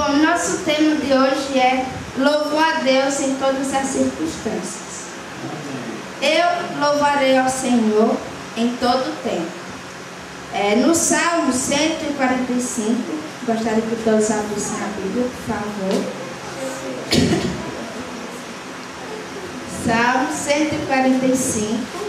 Bom, nosso tema de hoje é louvor a Deus em todas as circunstâncias. Eu louvarei ao Senhor em todo o tempo. No Salmo 145, gostaria que todos abrissem a Bíblia, por favor. Salmo 145.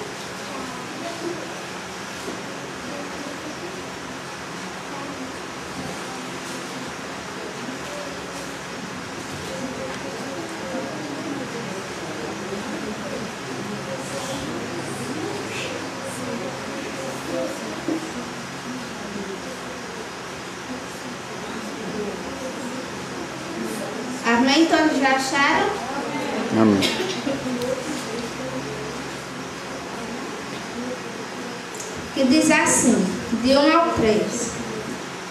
Amém? Todos já acharam? Amém. Que diz assim, de 1 ao 3.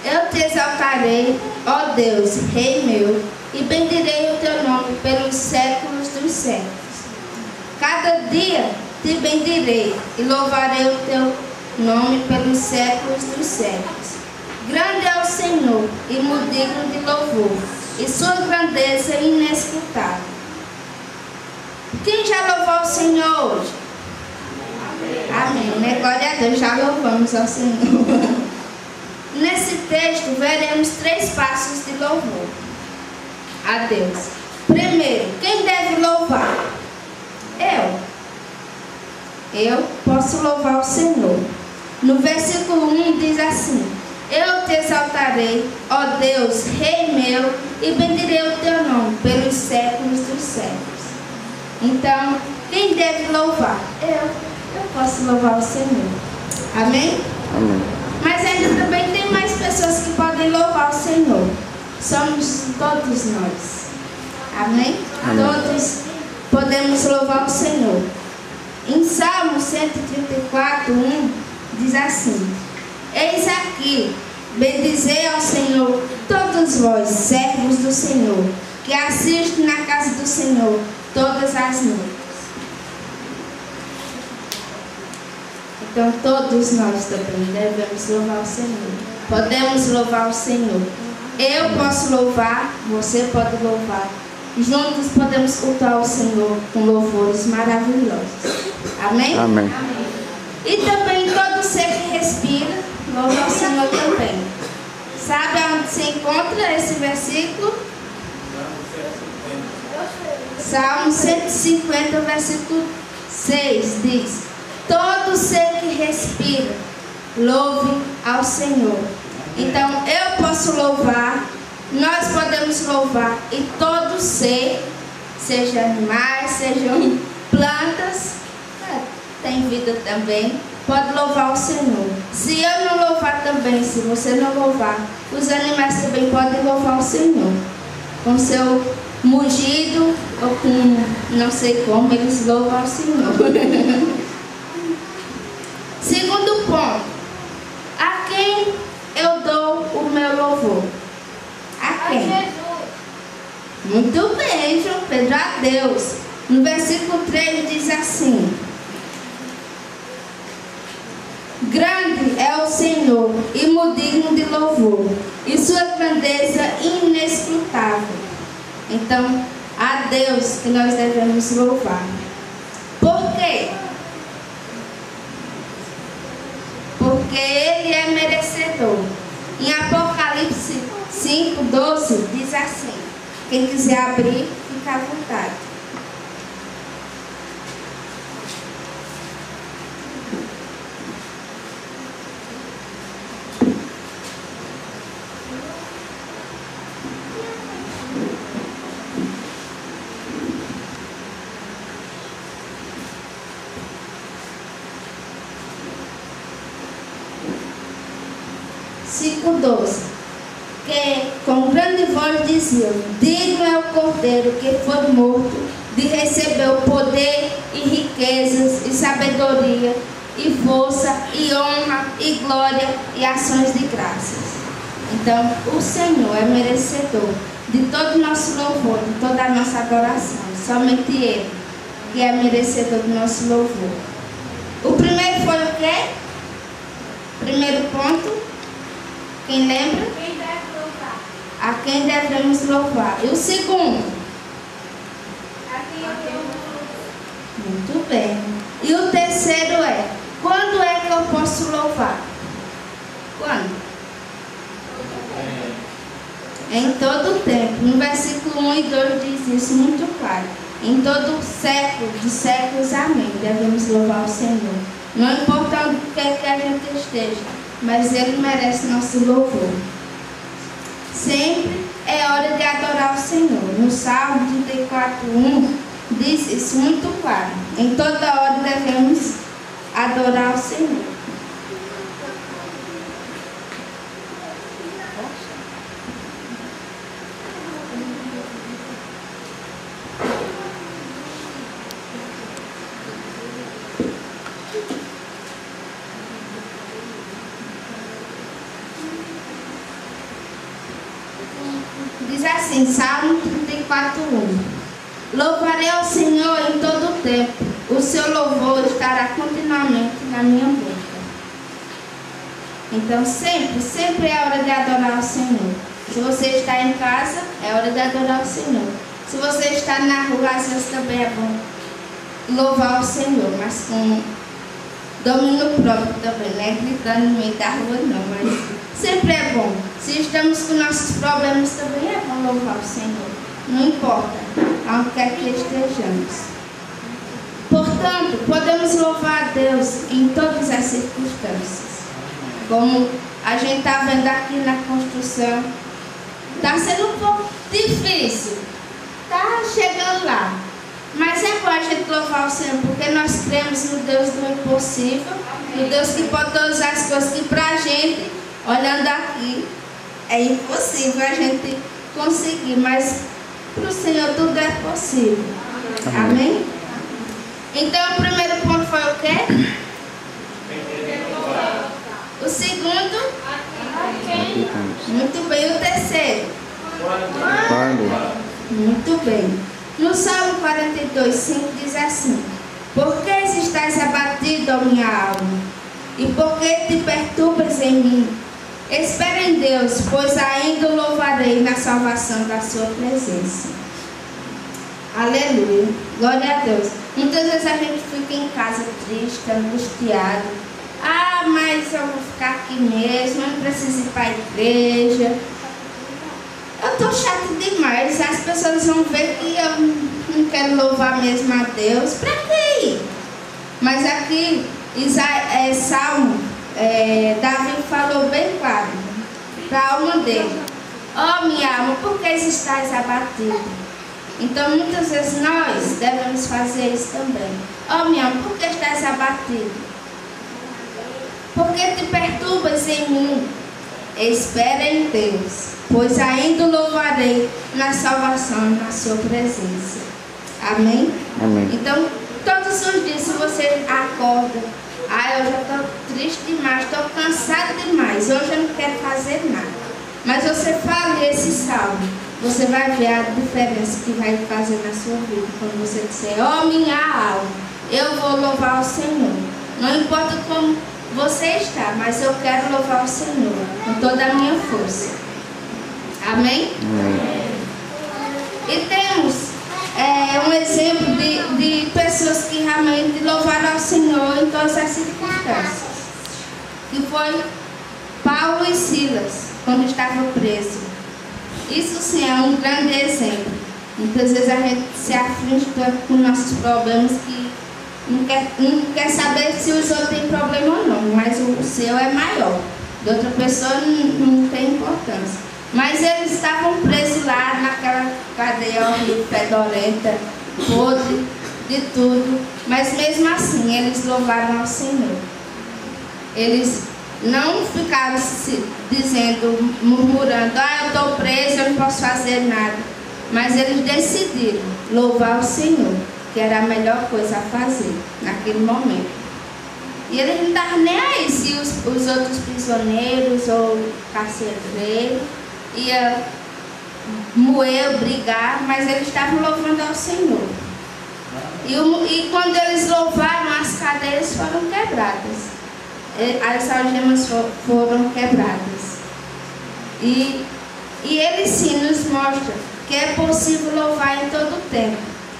Eu te exaltarei, ó Deus, Rei meu, e bendirei o teu nome pelos séculos dos séculos. Cada dia te bendirei e louvarei o teu nome pelos séculos dos séculos. Grande é o Senhor e muito digno de louvor, e sua grandeza é inescrutável. Quem já louvou o Senhor hoje? Amém. Glória a Deus, já louvamos ao Senhor. Nesse texto veremos 3 passos de louvor a Deus. Primeiro, quem deve louvar? Eu posso louvar o Senhor. No versículo 1 diz assim: eu te exaltarei, ó Deus, Rei meu, e bendirei o teu nome pelos séculos dos séculos. Então, quem deve louvar? Eu posso louvar o Senhor. Amém? Amém. Mas ainda também tem mais pessoas que podem louvar o Senhor. Somos todos nós. Amém? Amém. Todos podemos louvar o Senhor. Em Salmo 134, 1, diz assim: eis aqui, bendizei ao Senhor todos vós, servos do Senhor, que assistem na casa do Senhor todas as noites. Então todos nós também devemos louvar o Senhor. Podemos louvar o Senhor. Eu posso louvar, você pode louvar. Juntos podemos cultuar o Senhor com louvores maravilhosos. Amém? Amém. E também todo ser que respira, louva o Senhor também. Sabe onde se encontra esse versículo? Salmo 150, versículo 6 diz: todo ser que respira, louve ao Senhor. Então eu posso louvar, nós podemos louvar, e todo ser, seja animais, sejam plantas, tem vida também, pode louvar o Senhor. Se eu não louvar também, se você não louvar, os animais também podem louvar o Senhor. Com seu mugido ou com não sei como, eles louvam o Senhor. Segundo ponto, a quem eu dou o meu louvor? A quem? A Jesus. Muito bem, João Pedro, a Deus. No versículo 3 diz assim: grande é o Senhor e muito digno de louvor, e sua grandeza inescrutável. Então, a Deus que nós devemos louvar. Por quê? Porque Ele é merecedor. Em Apocalipse 5:12 diz assim: quem quiser abrir, fica à vontade. Que com grande voz diziam: digno é o Cordeiro que foi morto de receber o poder e riquezas e sabedoria e força e honra e glória e ações de graças. Então o Senhor é merecedor de todo o nosso louvor, de toda a nossa adoração. Somente Ele que é merecedor do nosso louvor. O primeiro foi o quê? Primeiro ponto. Quem lembra? Quem deve louvar? A quem devemos louvar. E o segundo? Muito bem. E o terceiro é: quando é que eu posso louvar? Quando? Em todo o tempo. No versículo 1 e 2 diz isso muito claro. Em todo o século dos séculos, amém. Devemos louvar o Senhor. Não importa onde quer que a gente esteja, mas Ele merece nosso louvor. Sempre é hora de adorar o Senhor. No Salmo 34:1 diz isso muito claro. Em toda hora devemos adorar o Senhor. Diz assim, Salmo 34:1: Louvarei ao Senhor em todo o tempo, o seu louvor estará continuamente na minha boca. Então sempre é hora de adorar o Senhor. Se você está em casa, é hora de adorar o Senhor. Se você está na rua, às vezes também é bom louvar o Senhor, mas com domínio próprio também, não é gritando no meio da rua não, mas sempre é bom. Se estamos com nossos problemas, também é bom louvar o Senhor. Não importa aonde quer que estejamos. Portanto, podemos louvar a Deus em todas as circunstâncias. Como a gente está vendo aqui na construção, está sendo um pouco difícil. Está chegando lá. Mas é bom a gente louvar o Senhor, porque nós cremos no Deus do impossível, no Deus que pode todas as coisas que para a gente, olhando aqui, é impossível a gente conseguir, mas para o Senhor tudo é possível. Amém? Então o primeiro ponto foi o quê? O segundo? Muito bem. O terceiro? Muito bem. No Salmo 42:5 diz assim: Por que estás abatido, ó minha alma? E por que te perturbas em mim? Espera em Deus, pois ainda o louvarei na salvação da sua presença. Aleluia. Glória a Deus. Muitas vezes a gente fica em casa triste, angustiado. Ah, mas eu vou ficar aqui mesmo, eu não preciso ir para a igreja. Eu estou chato demais. As pessoas vão ver que eu não quero louvar mesmo a Deus. Para que ir? Mas aqui, Salmo, Davi falou bem claro para a alma dele: Ó minha alma, por que estás abatido? Então muitas vezes nós devemos fazer isso também. Ó minha alma, por que estás abatido? Por que te perturbas em mim? Espera em Deus, pois ainda o louvarei na salvação, na sua presença. Amém? Amém. Então, todos os dias, se você acorda, eu já estou triste demais, estou cansado demais, hoje eu não quero fazer nada. Mas você fala esse salmo, você vai ver a diferença que vai fazer na sua vida. Quando você disser: ó minha alma, eu vou louvar o Senhor. Não importa como você está, mas eu quero louvar o Senhor com toda a minha força. Amém? Amém. E temos um exemplo de pessoas que realmente louvaram ao Senhor em todas as circunstâncias. Que foi Paulo e Silas, quando estavam presos. Isso sim é um grande exemplo. Muitas vezes a gente se aflige tanto com nossos problemas que não quer saber se os outros têm problema ou não, mas o seu é maior. De outra pessoa não tem importância. Mas eles estavam presos lá naquela cadeia horrível, fedorenta, podre, de tudo. Mas mesmo assim eles louvaram ao Senhor. Eles não ficaram dizendo, murmurando: eu estou preso, eu não posso fazer nada. Mas eles decidiram louvar o Senhor, que era a melhor coisa a fazer naquele momento. E eles não estavam nem aí se os outros prisioneiros ou carcereiros iam moer, brigar, mas eles estavam louvando ao Senhor. E quando eles louvaram, as cadeias foram quebradas, as algemas foram quebradas. E E ele sim nos mostra que é possível louvar em todo tempo,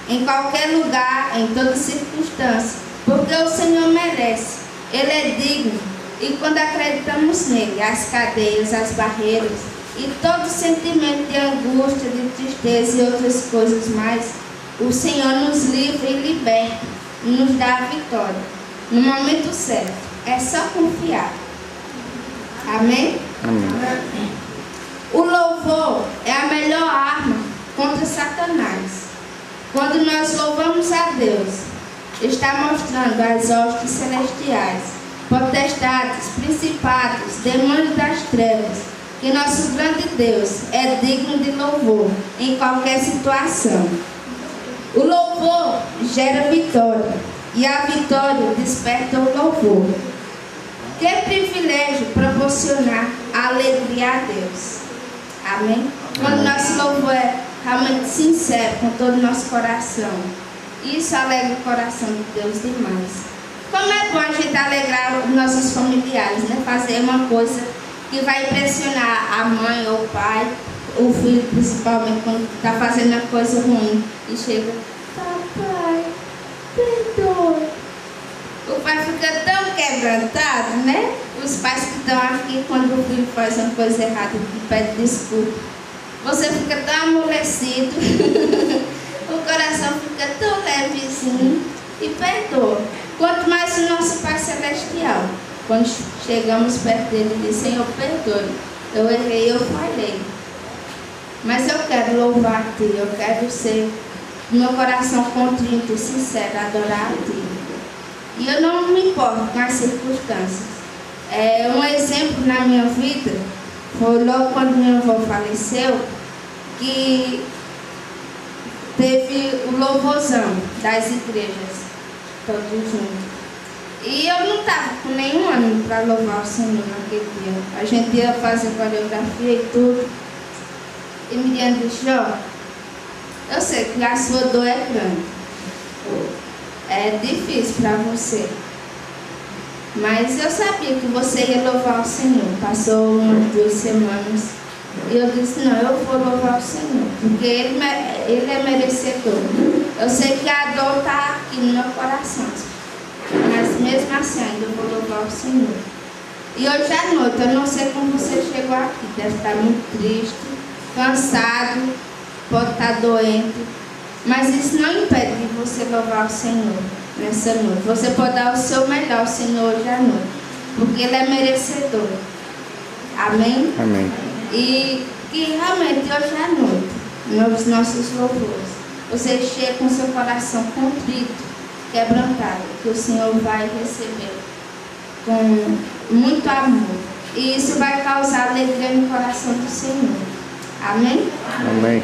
em qualquer lugar, em toda circunstância, porque o Senhor merece, Ele é digno. E quando acreditamos nele, as cadeias, as barreiras e todo sentimento de angústia, de tristeza e outras coisas mais, o Senhor nos livra e liberta, e nos dá a vitória no momento certo. É só confiar. Amém? Amém. O louvor é a melhor arma contra Satanás. Quando nós louvamos a Deus, está mostrando as hostes celestiais, potestades, principados, demônios das trevas, que nosso grande Deus é digno de louvor em qualquer situação. O louvor gera vitória, e a vitória desperta o louvor. Que privilégio proporcionar a alegria a Deus. Amém? Quando nosso louvor é realmente sincero, com todo o nosso coração, isso alegra o coração de Deus demais. Como é bom a gente alegrar os nossos familiares, né? Fazer uma coisa que vai impressionar a mãe ou o pai, o filho principalmente, quando está fazendo uma coisa ruim e chega: papai, perdoa. O pai fica tão quebrantado, né? Os pais que estão aqui, quando o filho faz uma coisa errada e pede desculpa, você fica tão amolecido, o coração fica tão levezinho e perdoa. Quanto mais o nosso Pai Celestial, quando chegamos perto dele, ele diz: Senhor, perdoe, eu errei, eu falhei, mas eu quero louvar a Ti, eu quero ser meu coração contrito e sincero, adorar a Ti. E eu não me importo com as circunstâncias. Um exemplo na minha vida foi logo quando meu avô faleceu, que teve o louvorzão das igrejas, todos juntos. E eu não estava com nenhum ânimo para louvar o Senhor naquele dia. A gente ia fazer coreografia e tudo. E Miriam disse: ó, eu sei que a sua dor é grande, é difícil para você, mas eu sabia que você ia louvar o Senhor. Passou umas 2 semanas e eu disse: não, eu vou louvar o Senhor, porque Ele é merecedor. Eu sei que a dor está aqui no meu coração, mas mesmo assim ainda eu vou louvar o Senhor. E hoje à noite, eu não sei como você chegou aqui, deve estar muito triste, cansado, pode estar doente, mas isso não impede de você louvar o Senhor nessa noite. Você pode dar o seu melhor ao Senhor hoje à noite, porque Ele é merecedor. Amém? Amém. E que realmente hoje à noite, nos nossos louvores, você chegue com seu coração contrito, quebrantado, que o Senhor vai receber com muito amor. E isso vai causar alegria no coração do Senhor. Amém? Amém.